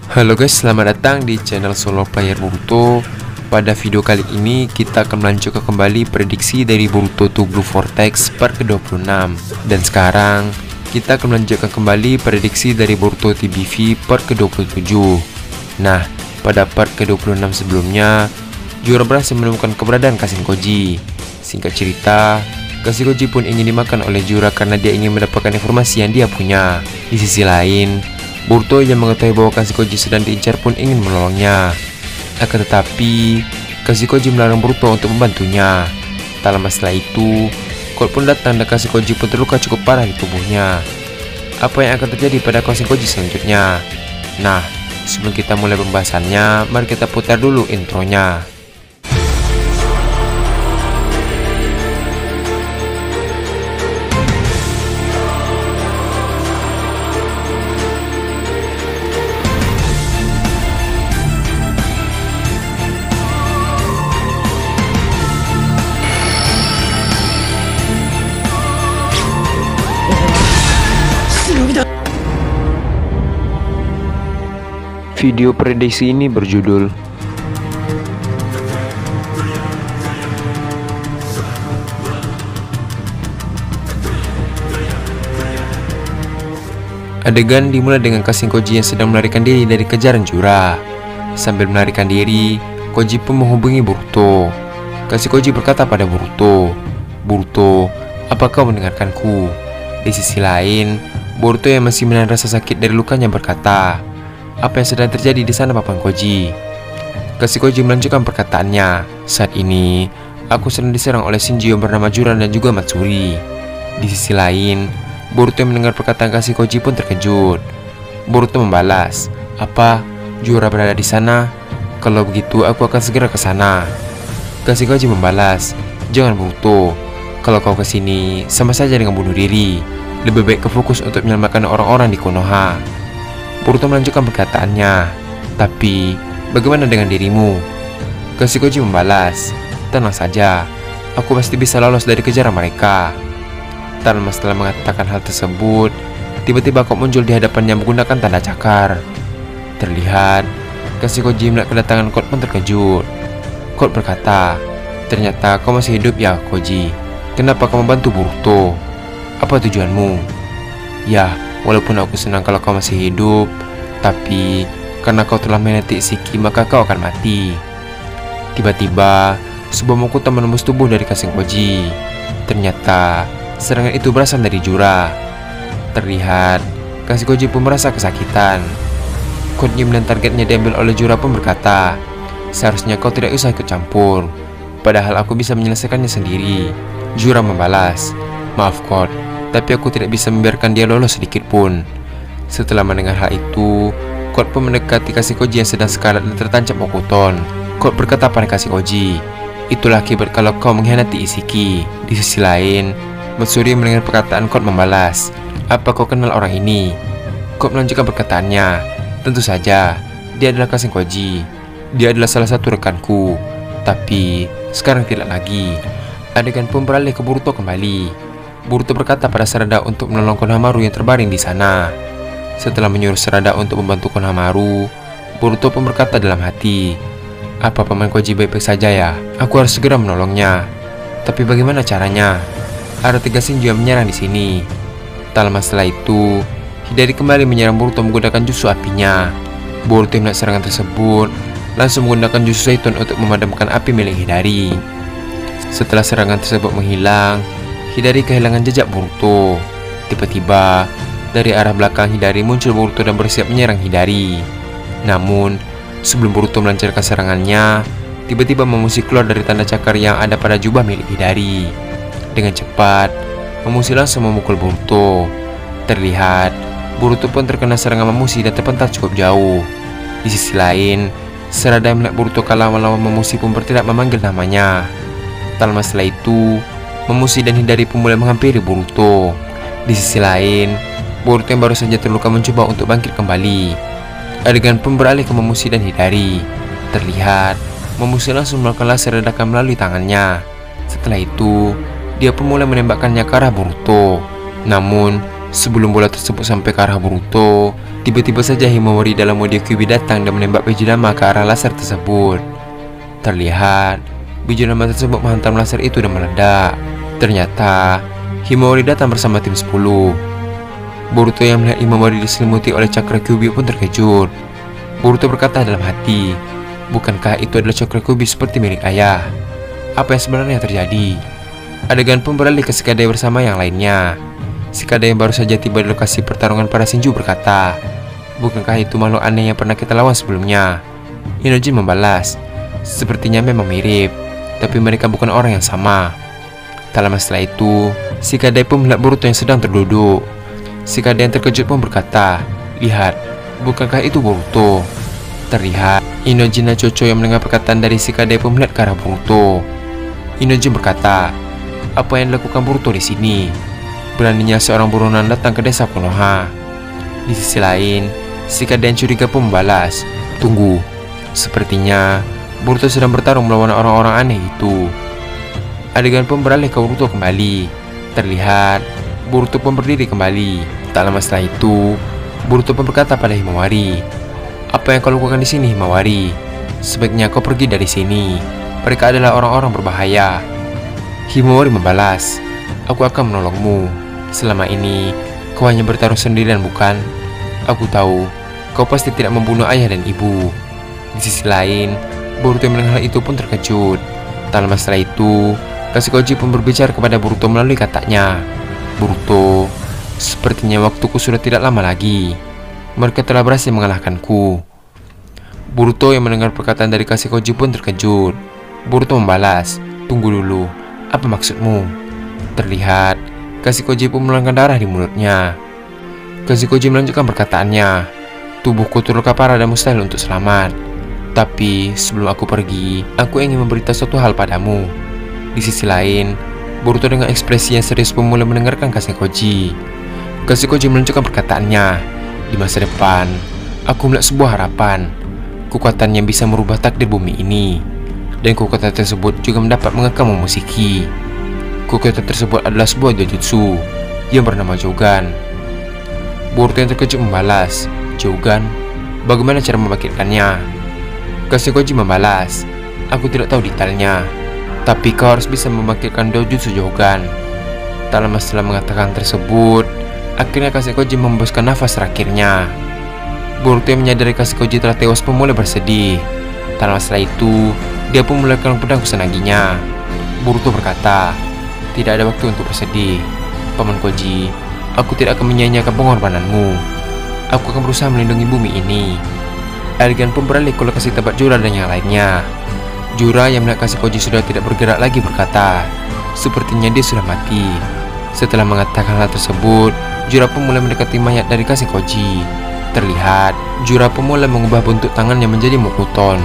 Halo guys, selamat datang di channel Solo Player Boruto. Pada video kali ini kita akan melanjutkan kembali prediksi dari Boruto to Blue Vortex part ke-26. Dan sekarang kita akan melanjutkan kembali prediksi dari Boruto TBV part ke-27. Nah, pada part ke-26 sebelumnya Jura berhasil menemukan keberadaan Kashinkoji. Singkat cerita, Kashinkoji pun ingin dimakan oleh Jura karena dia ingin mendapatkan informasi yang dia punya. Di sisi lain, Boruto yang mengetahui bahwa Kashinkoji sedang diincar pun ingin menolongnya. Akan tetapi, Kashinkoji melarang Boruto untuk membantunya. Tak lama setelah itu, Cold pun datang dan Kashinkoji pun terluka cukup parah di tubuhnya. Apa yang akan terjadi pada Kashinkoji selanjutnya? Nah, sebelum kita mulai pembahasannya, mari kita putar dulu intronya. Video prediksi ini berjudul adegan dimulai dengan Kashinkoji yang sedang melarikan diri dari kejaran Jura. Sambil melarikan diri, Koji pun menghubungi Boruto. Kashinkoji berkata pada Boruto, "Boruto, apa kau mendengarkanku?" Di sisi lain, Boruto yang masih menahan rasa sakit dari lukanya berkata, "Apa yang sedang terjadi di sana, Papan Koji?" Kashinkoji melanjutkan perkataannya, "Saat ini, aku sedang diserang oleh Shinji yang bernama Juran dan juga Matsuri." Di sisi lain, Boruto yang mendengar perkataan Kashinkoji pun terkejut. Boruto membalas, "Apa? Jura berada di sana? Kalau begitu, aku akan segera ke sana." Kashinkoji membalas, "Jangan Boruto. Kalau kau kesini, sama saja dengan bunuh diri. Lebih baik kau fokus untuk menyelamatkan orang-orang di Konoha." Boruto melanjutkan perkataannya, "Tapi, bagaimana dengan dirimu?" Kashinkoji membalas, "Tenang saja, aku pasti bisa lolos dari kejaran mereka." Tak lama setelah mengatakan hal tersebut, tiba-tiba Cold muncul di hadapannya menggunakan tanda cakar. Terlihat, Kashinkoji melihat kedatangan Cold pun terkejut. Cold berkata, "Ternyata kau masih hidup ya, Koji. Kenapa kau membantu Boruto? Apa tujuanmu?" "Ya, walaupun aku senang kalau kau masih hidup, tapi karena kau telah menetik Shiki maka kau akan mati." Tiba-tiba, sebuah mahkota menembus tubuh dari Kashinkoji. Ternyata, serangan itu berasal dari Jura. Terlihat, Kashinkoji pun merasa kesakitan. Codename dan targetnya diambil oleh Jura pun berkata, "Seharusnya kau tidak usah ikut campur. Padahal aku bisa menyelesaikannya sendiri." Jura membalas, "Maaf Code, tapi aku tidak bisa membiarkan dia lolos sedikit pun." Setelah mendengar hal itu, Code pun mendekati Kashinkoji yang sedang sekarat dan tertancap Mokuton. Code berkata pada Kashinkoji, "Itulah akibat kalau kau mengkhianati Isshiki." Di sisi lain, Matsuri mendengar perkataan Code membalas, "Apa kau kenal orang ini?" Code melanjutkan perkataannya, "Tentu saja, dia adalah Kashinkoji. Dia adalah salah satu rekanku, tapi sekarang tidak lagi." Adegan pun beralih ke Boruto kembali. Boruto berkata pada Sarada untuk menolong Konohamaru yang terbaring di sana. Setelah menyuruh Sarada untuk membantu Konohamaru, Boruto pun berkata dalam hati, "Apa Paman Koji baik-baik saja ya? Aku harus segera menolongnya. Tapi bagaimana caranya? Ada 3 Shinji yang menyerang di sini." Tak lama setelah itu, Hidari kembali menyerang Boruto menggunakan jutsu apinya. Boruto melihat serangan tersebut, langsung menggunakan jutsu Seiton untuk memadamkan api milik Hidari. Setelah serangan tersebut menghilang, Hidari kehilangan jejak Boruto. Tiba-tiba, dari arah belakang Hidari muncul Boruto dan bersiap menyerang Hidari. Namun, sebelum Boruto melancarkan serangannya, tiba-tiba Memushi keluar dari tanda cakar yang ada pada jubah milik Hidari. Dengan cepat, Memushi langsung memukul Boruto. Terlihat, Boruto pun terkena serangan Memushi dan terpental cukup jauh. Di sisi lain, Sarada melihat Boruto kalah melawan Memushi pun berteriak memanggil namanya. Tak lama setelah itu, Memushi dan Hidari pun mulai menghampiri Boruto. Di sisi lain, Boruto yang baru saja terluka mencoba untuk bangkit kembali. Adegan pun beralih ke Memushi dan Hidari. Terlihat, Memushi langsung melakukan laser ledakan melalui tangannya. Setelah itu, dia pun mulai menembakkannya ke arah Boruto. Namun, Sebelum bola tersebut sampai ke arah Boruto, tiba-tiba saja Himawari dalam mode Kyuubi datang dan menembak biju nama ke arah laser tersebut. Terlihat, biju nama tersebut menghantam laser itu dan meledak. Ternyata, Himawari datang bersama tim 10. Boruto yang melihat Himawari diselimuti oleh cakra Kyuubi pun terkejut. Boruto berkata dalam hati, bukankah itu adalah cakra Kyuubi seperti milik ayah? Apa yang sebenarnya terjadi? Adegan pun beralih ke Shikadai bersama yang lainnya. Shikadai yang baru saja tiba di lokasi pertarungan para Shinju berkata, bukankah itu makhluk aneh yang pernah kita lawan sebelumnya? Inojin membalas, sepertinya memang mirip, tapi mereka bukan orang yang sama. Tak lama setelah itu, Shikadai pun melihat Boruto yang sedang terduduk. Shikadai yang terkejut pun berkata, lihat, bukankah itu Boruto? Terlihat, Inojin dan Chocho yang mendengar perkataan dari Shikadai pun melihat ke arah Boruto. Inojin berkata, apa yang dilakukan Boruto di sini? Beraninya seorang buronan datang ke desa Konoha. Di sisi lain, Shikadai yang curiga pun membalas, tunggu, sepertinya Boruto sedang bertarung melawan orang-orang aneh itu. Adegan pun beralih ke Boruto kembali. Terlihat, Boruto pun berdiri kembali. Tak lama setelah itu, Boruto pun berkata pada Himawari, apa yang kau lakukan di sini, Himawari? Sebaiknya kau pergi dari sini. Mereka adalah orang-orang berbahaya. Himawari membalas, aku akan menolongmu. Selama ini, kau hanya bertarung sendirian bukan? Aku tahu, kau pasti tidak membunuh ayah dan ibu. Di sisi lain, Boruto yang mendengar hal itu pun terkejut. Tak lama setelah itu, Kashikoji pun berbicara kepada Boruto melalui katanya, Boruto, sepertinya waktuku sudah tidak lama lagi. Mereka telah berhasil mengalahkanku. Boruto yang mendengar perkataan dari Kashikoji pun terkejut. Boruto membalas, tunggu dulu, apa maksudmu? Terlihat, Kashikoji pun mengeluarkan darah di mulutnya. Kashikoji melanjutkan perkataannya, tubuhku terluka parah dan mustahil untuk selamat. Tapi sebelum aku pergi, aku ingin memberitahu suatu hal padamu. Di sisi lain, Boruto dengan ekspresi yang serius pun mulai mendengarkan Kashikoji. Kashikoji melanjutkan perkataannya, di masa depan, aku melihat sebuah harapan, kekuatan yang bisa merubah takdir bumi ini. Dan kekuatan tersebut juga mendapat mengekang musiki. Kekuatan tersebut adalah sebuah jujutsu yang bernama Jogan. Boruto yang terkejut membalas, Jogan? Bagaimana cara membangkitkannya? Kashikoji membalas, aku tidak tahu detailnya, tapi kau harus bisa membangkitkan dojutsu Jogan. Tak lama setelah mengatakan tersebut, akhirnya Kashikoji membuskan nafas terakhirnya. Boruto yang menyadari Kashikoji telah tewas pun mulai bersedih. Tak lama setelah itu, dia pun meletakkan pedang kusanagi-nya. Boruto berkata, tidak ada waktu untuk bersedih. Paman Koji, aku tidak akan menyia-nyiakan pengorbananmu. Aku akan berusaha melindungi bumi ini. Adegan pun beralih ke lokasi tempat Jura dan yang lainnya. Jura yang melihat Kashikoji sudah tidak bergerak lagi berkata, sepertinya dia sudah mati. Setelah mengatakan hal tersebut, Jura pun mulai mendekati mayat dari Kashikoji. Terlihat, Jura pun mulai mengubah bentuk tangannya menjadi Mokuton.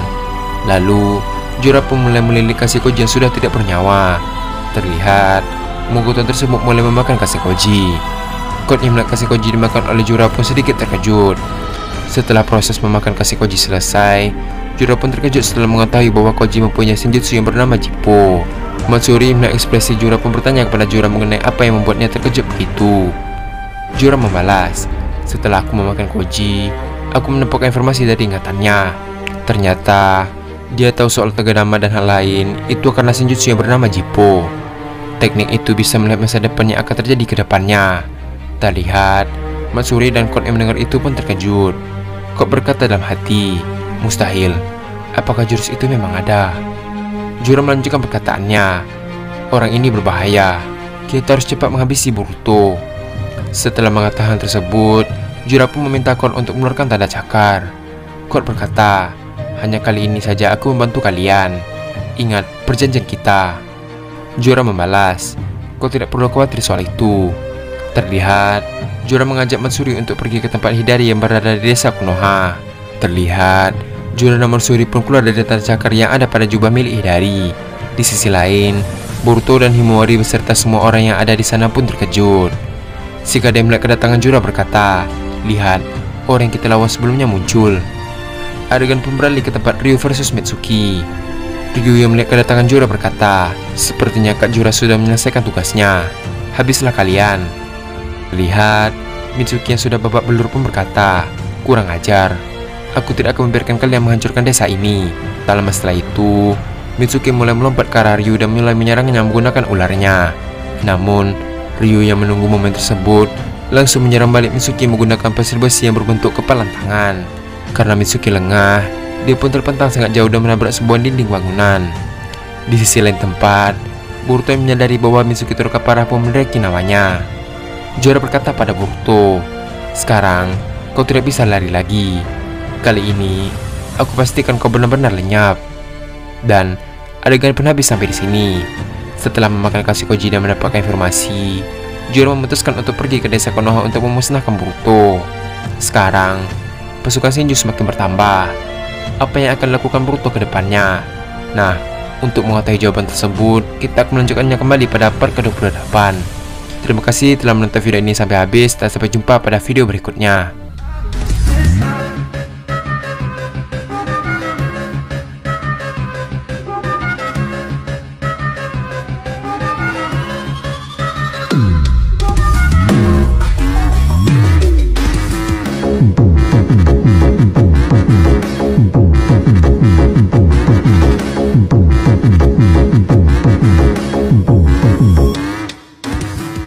Lalu, Jura pun mulai melilit Kashikoji yang sudah tidak bernyawa. Terlihat, Mokuton tersebut mulai memakan Kashikoji. Kot yang melihat Kashikoji dimakan oleh Jura pun sedikit terkejut. Setelah proses memakan Kashikoji selesai, Jura pun terkejut setelah mengetahui bahwa Koji mempunyai senjutsu yang bernama Jippo. Matsuri melihat ekspresi Jura pun bertanya kepada Jura mengenai apa yang membuatnya terkejut begitu. Jura membalas, setelah aku memakan Koji, aku menemukan informasi dari ingatannya. Ternyata, dia tahu soal tega dama dan hal lain, itu karena senjutsu yang bernama Jippo. Teknik itu bisa melihat masa depan yang akan terjadi ke depannya. Terlihat, Matsuri dan Kot yang mendengar itu pun terkejut. Kot berkata dalam hati, mustahil, apakah jurus itu memang ada? Jura melanjutkan perkataannya, orang ini berbahaya, kita harus cepat menghabisi Boruto. Setelah mengatakan hal tersebut, Jura pun meminta Kot untuk mengeluarkan tanda cakar. Kot berkata, hanya kali ini saja aku membantu kalian. Ingat perjanjian kita. Jura membalas, kau tidak perlu khawatir soal itu. Terlihat, Jura mengajak Matsuri untuk pergi ke tempat Hidari yang berada di desa Konoha. Terlihat, Jura dan Matsuri pun keluar dari tanda cakar yang ada pada jubah milik Hidari. Di sisi lain, Boruto dan Himawari beserta semua orang yang ada di sana pun terkejut. Shikadai melihat kedatangan Jura berkata, lihat, orang yang kita lawan sebelumnya muncul. Adegan pun beralih ke tempat Ryu versus Mitsuki. Ryu yang melihat kedatangan Jura berkata, sepertinya Kak Jura sudah menyelesaikan tugasnya. Habislah kalian. Lihat, Mitsuki yang sudah babak belur pun berkata, "Kurang ajar. Aku tidak akan membiarkan kalian menghancurkan desa ini." Tak lama setelah itu, Mitsuki mulai melompat ke arah Ryu dan mulai menyerangnya menggunakan ularnya. Namun, Ryu yang menunggu momen tersebut langsung menyerang balik Mitsuki menggunakan pasir besi yang berbentuk kepalan tangan. Karena Mitsuki lengah, dia pun terpentang sangat jauh dan menabrak sebuah dinding bangunan. Di sisi lain tempat, Boruto yang menyadari bahwa Mitsuki terluka parah pun meneriaki namanya. Juara berkata pada Boruto, "Sekarang, kau tidak bisa lari lagi. Kali ini, aku pastikan kau benar-benar lenyap." Dan adegan pun habis sampai di sini. Setelah memakan Kashikoji dan mendapatkan informasi, Juara memutuskan untuk pergi ke desa Konoha untuk memusnahkan Boruto. Sekarang, pasukan Shinju semakin bertambah. Apa yang akan dilakukan Boruto ke depannya? Nah, untuk mengetahui jawaban tersebut, kita akan melanjutkannya kembali pada part ke-28. Terima kasih telah menonton video ini sampai habis dan sampai jumpa pada video berikutnya.